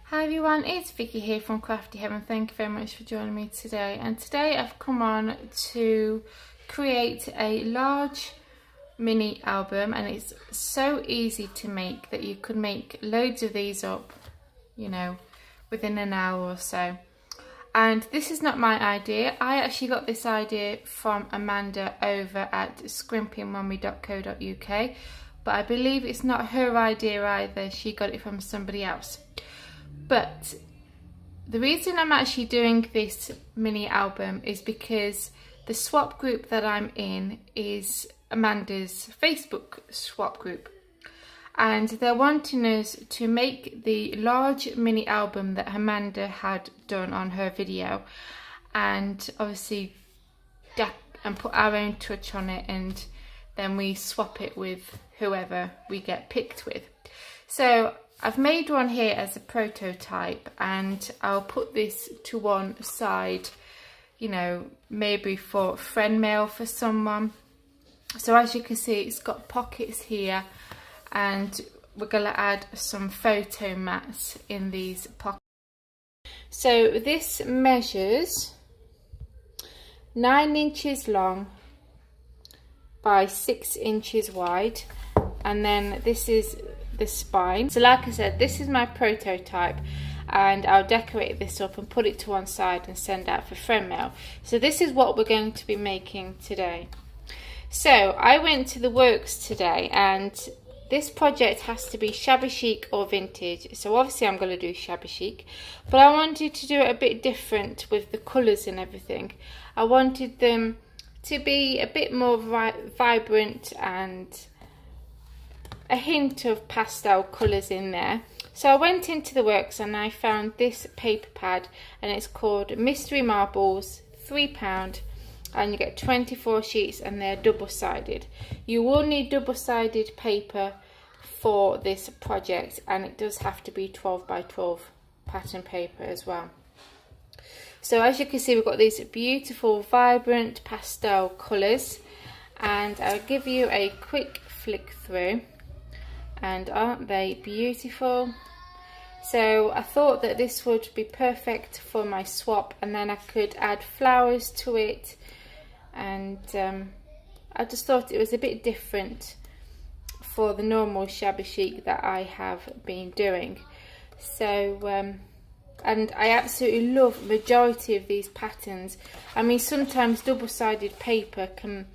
Hi everyone, it's Vicky here from Crafty Heaven. Thank you very much for joining me today. And today I've come on to create a large mini album, and it's so easy to make that you could make loads of these up, you know, within an hour or so. And this is not my idea. I actually got this idea from Amanda over at scrimpingmummy.co.uk, but I believe it's not her idea either. She got it from somebody else. But the reason I'm actually doing this mini album is because the swap group that I'm in is Amanda's Facebook swap group, and they're wanting us to make the large mini album that Amanda had done on her video, and obviously and put our own touch on it, and then we swap it with whoever we get picked with. So I've made one here as a prototype, and I'll put this to one side, you know, maybe for friend mail for someone. So as you can see, it's got pockets here, and we're going to add some photo mats in these pockets. So this measures 9 inches long by 6 inches wide, and then this is the spine. So like I said, this is my prototype, and I'll decorate this up and put it to one side and send out for friend mail. So this is what we're going to be making today. So I went to the works today, and this project has to be shabby chic or vintage. So obviously I'm going to do shabby chic, but I wanted to do it a bit different with the colours and everything. I wanted them to be a bit more vibrant and a hint of pastel colours in there. So I went into the works and I found this paper pad, and it's called Mystery Marbles, £3, and you get 24 sheets, and they're double-sided. You will need double-sided paper for this project, and it does have to be 12 by 12 pattern paper as well. So as you can see, we've got these beautiful vibrant pastel colours, and I'll give you a quick flick through. And aren't they beautiful? So I thought that this would be perfect for my swap, and then I could add flowers to it, and I just thought it was a bit different for the normal shabby chic that I have been doing. So and I absolutely love majority of these patterns. I mean, sometimes double-sided paper can,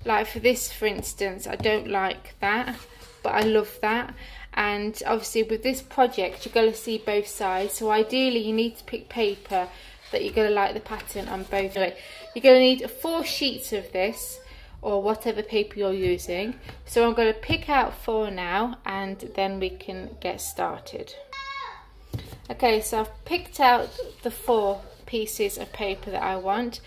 like for this for instance, I don't like that, but I love that. And obviously with this project you're going to see both sides, so ideally you need to pick paper that you're going to like the pattern on both. You're going to need 4 sheets of this, or whatever paper you're using. So I'm going to pick out 4 now, and then we can get started. Okay, so I've picked out the 4 pieces of paper that I want,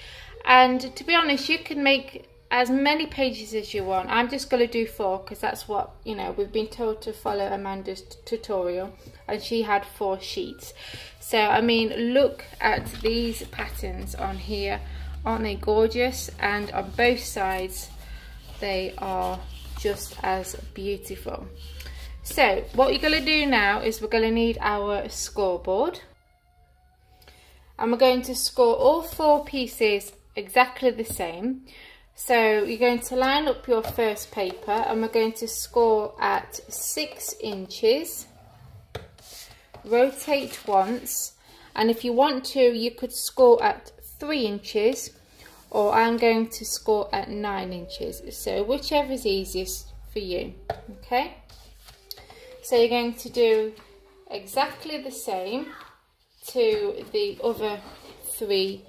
and to be honest, you can make as many pages as you want. I'm just going to do 4 because that's what, you know, we've been told to follow Amanda's tutorial, and she had 4 sheets. So I mean, look at these patterns on here, aren't they gorgeous? And on both sides they are just as beautiful. So what you're going to do now is we're going to need our scoreboard, and we're going to score all 4 pieces exactly the same. So you're going to line up your first paper, and we're going to score at 6 inches, rotate once, and if you want to you could score at 3 inches, or I'm going to score at 9 inches, so whichever is easiest for you. Okay, so you're going to do exactly the same to the other 3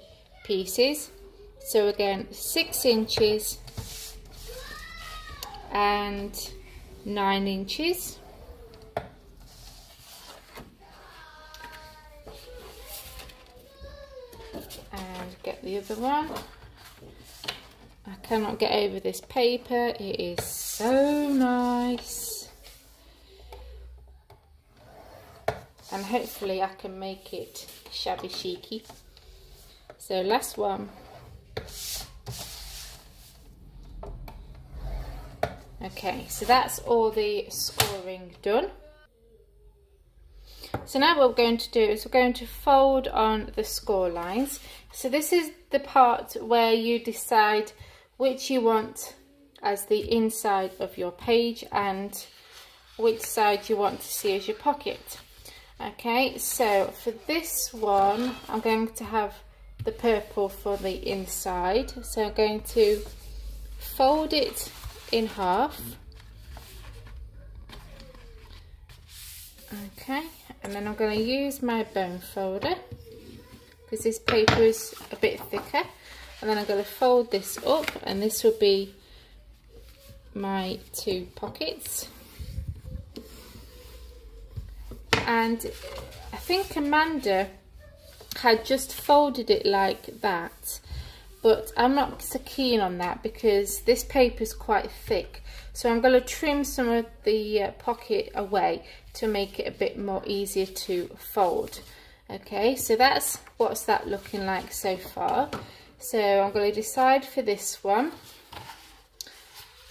pieces. So again, 6 inches and 9 inches. And get the other one. I cannot get over this paper, it is so nice. And hopefully I can make it shabby chicy. So last one. Okay, so that's all the scoring done. So now what we're going to do is we're going to fold on the score lines. So this is the part where you decide which you want as the inside of your page and which side you want to see as your pocket. Okay, so for this one I'm going to have the purple for the inside, so I'm going to fold it in half. Okay, and then I'm going to use my bone folder because this paper is a bit thicker, and then I'm going to fold this up, and this will be my two pockets. And I think Amanda had just folded it like that, but I'm not so keen on that because this paper is quite thick, so I'm going to trim some of the pocket away to make it a bit more easier to fold. Okay, so that's what's that looking like so far. So I'm going to decide for this one,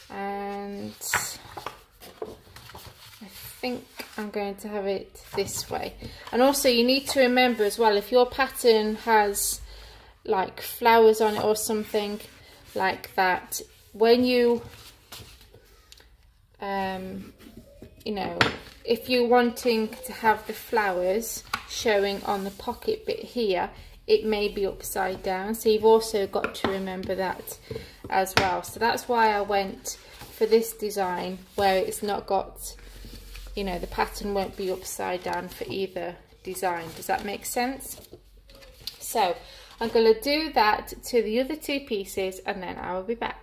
and I think I'm going to have it this way. And also you need to remember as well, if your pattern has like flowers on it or something like that, when you you know, if you're wanting to have the flowers showing on the pocket bit here, it may be upside down, so you've also got to remember that as well. So that's why I went for this design where it's not got, you know, the pattern won't be upside down for either design. Does that make sense? So I'm going to do that to the other two pieces and then I will be back.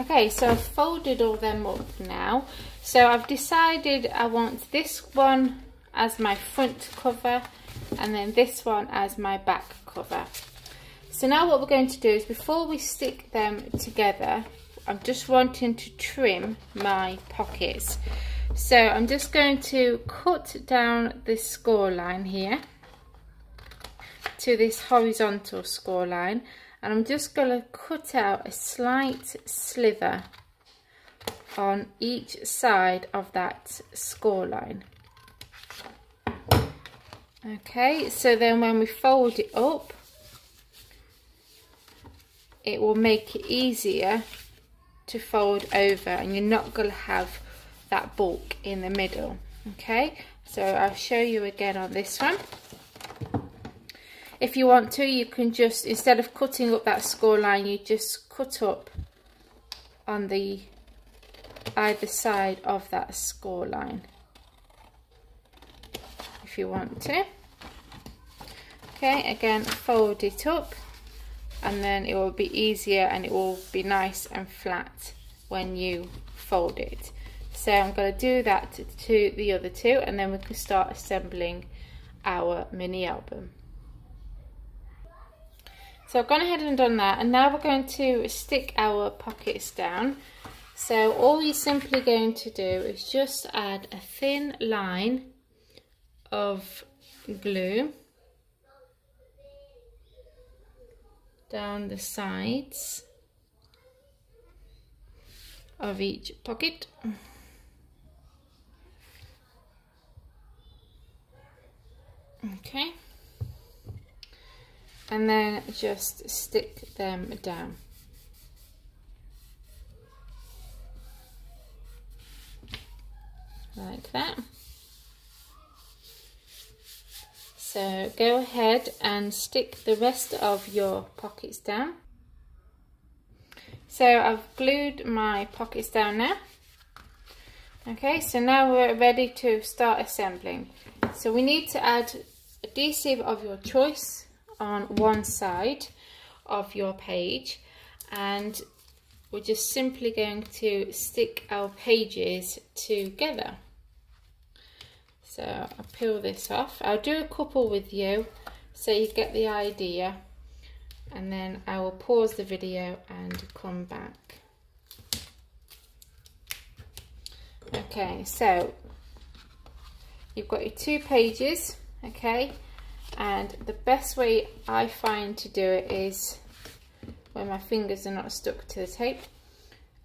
Okay, so I've folded all them up now. So I've decided I want this one as my front cover and then this one as my back cover. So now what we're going to do is, before we stick them together, I'm just wanting to trim my pockets. So I'm just going to cut down this score line here to this horizontal score line, and I'm just going to cut out a slight slither on each side of that score line. Okay, so then when we fold it up, it will make it easier to fold over and you're not going to have that bulk in the middle. Okay, so I'll show you again on this one. If you want to, you can just, instead of cutting up that score line, you just cut up on the either side of that score line if you want to. Okay, again, fold it up and then it will be easier and it will be nice and flat when you fold it. So I'm going to do that to the other two and then we can start assembling our mini album. So I've gone ahead and done that, and now we're going to stick our pockets down. So all you're simply going to do is just add a thin line of glue down the sides of each pocket. Okay. And then just stick them down. Like that. So go ahead and stick the rest of your pockets down. So I've glued my pockets down now. Okay, so now we're ready to start assembling. So we need to add adhesive of your choice on one side of your page, and we're just simply going to stick our pages together. So I'll peel this off. I'll do a couple with you so you get the idea, and then I will pause the video and come back. Okay, so you've got your two pages, okay, and the best way I find to do it is when my fingers are not stuck to the tape.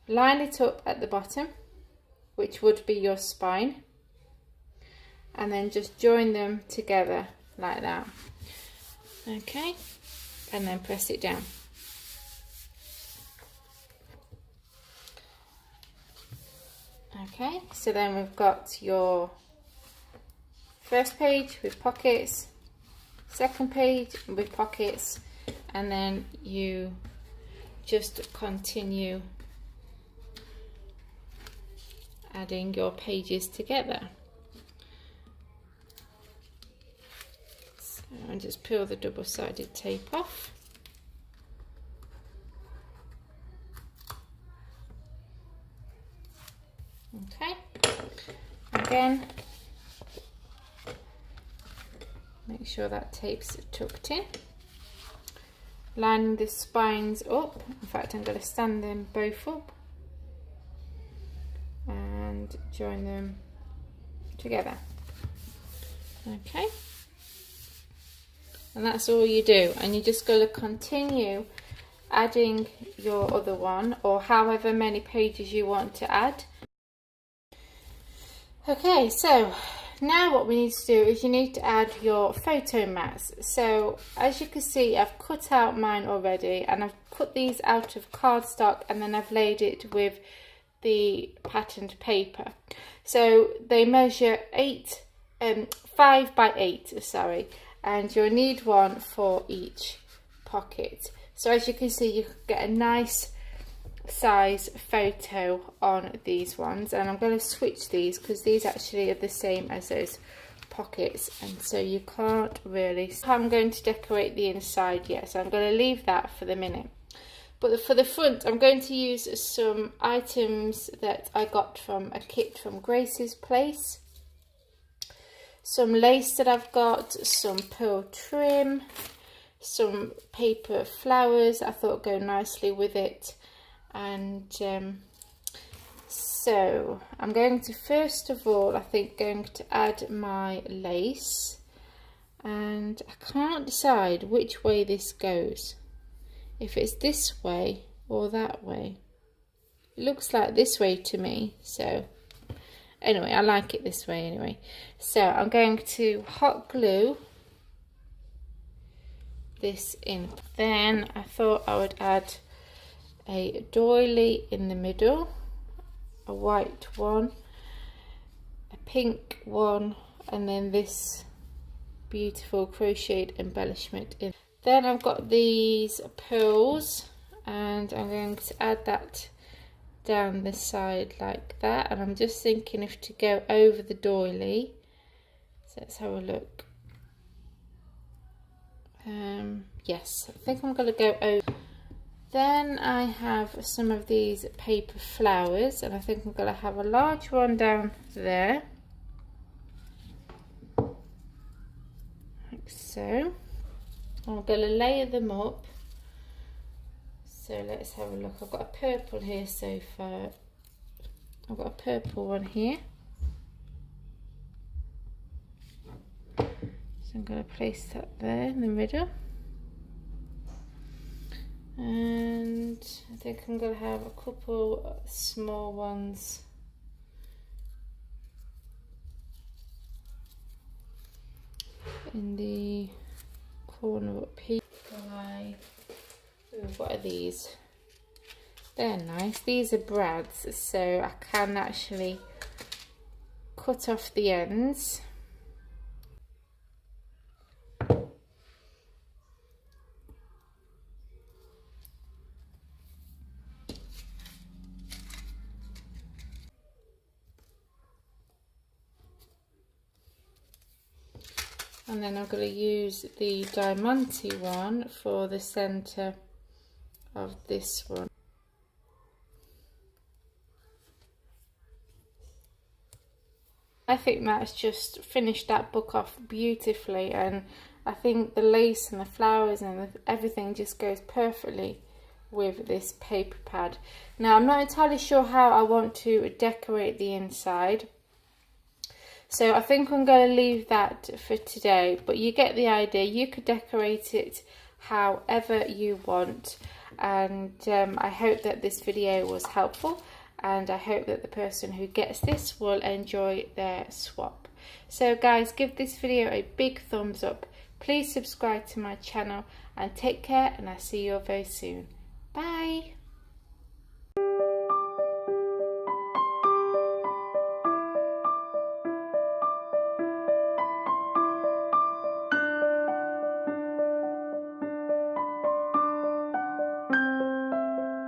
Line it up at the bottom which would be your spine, and then just join them together like that. Okay, and then press it down. Okay, so then we've got your first page with pockets, second page with pockets, and then you just continue adding your pages together. So I'll just peel the double-sided tape off. Okay, again, make sure that tape's tucked in. Lining the spines up. In fact, I'm going to stand them both up and join them together. Okay, and that's all you do, and you're just going to continue adding your other one, or however many pages you want to add. Okay, so now what we need to do is you need to add your photo mats. So as you can see, I've cut out mine already, and I've cut these out of cardstock, and then I've laid it with the patterned paper. So they measure 5 by 8, sorry, and you'll need one for each pocket. So as you can see, you can get a nice size photo on these ones, and I'm going to switch these because these actually are the same as those pockets, and so you can't really see how I'm going to decorate the inside yet, so I'm going to leave that for the minute. But for the front, I'm going to use some items that I got from a kit from Grace's Place, some lace that I've got, some pearl trim, some paper flowers I thought go nicely with it. And so I'm going to, first of all, I think going to add my lace, and I can't decide which way this goes, if it's this way or that way. It looks like this way to me, so anyway, I like it this way anyway. So I'm going to hot glue this in. Then I thought I would add a doily in the middle, a white one, a pink one, and then this beautiful crocheted embellishment in. Then I've got these pearls, and I'm going to add that down the side like that, and I'm just thinking if to go over the doily. So let's have a look. Yes, I think I'm going to go over. Then I have some of these paper flowers, and I think I'm going to have a large one down there, like so. I'm going to layer them up. So let's have a look. I've got a purple here so far. I've got a purple one here. So I'm going to place that there in the middle. And I think I'm going to have a couple small ones in the corner up here. Ooh, what are these? They're nice. These are brads, so I can actually cut off the ends. And then I'm going to use the Diamante one for the centre of this one. I think that's just finished that book off beautifully, and I think the lace and the flowers and everything just goes perfectly with this paper pad. Now I'm not entirely sure how I want to decorate the inside, so I think I'm going to leave that for today, but you get the idea. You could decorate it however you want, and I hope that this video was helpful, and I hope that the person who gets this will enjoy their swap. So guys, give this video a big thumbs up, please subscribe to my channel, and take care, and I'll see you all very soon. Bye.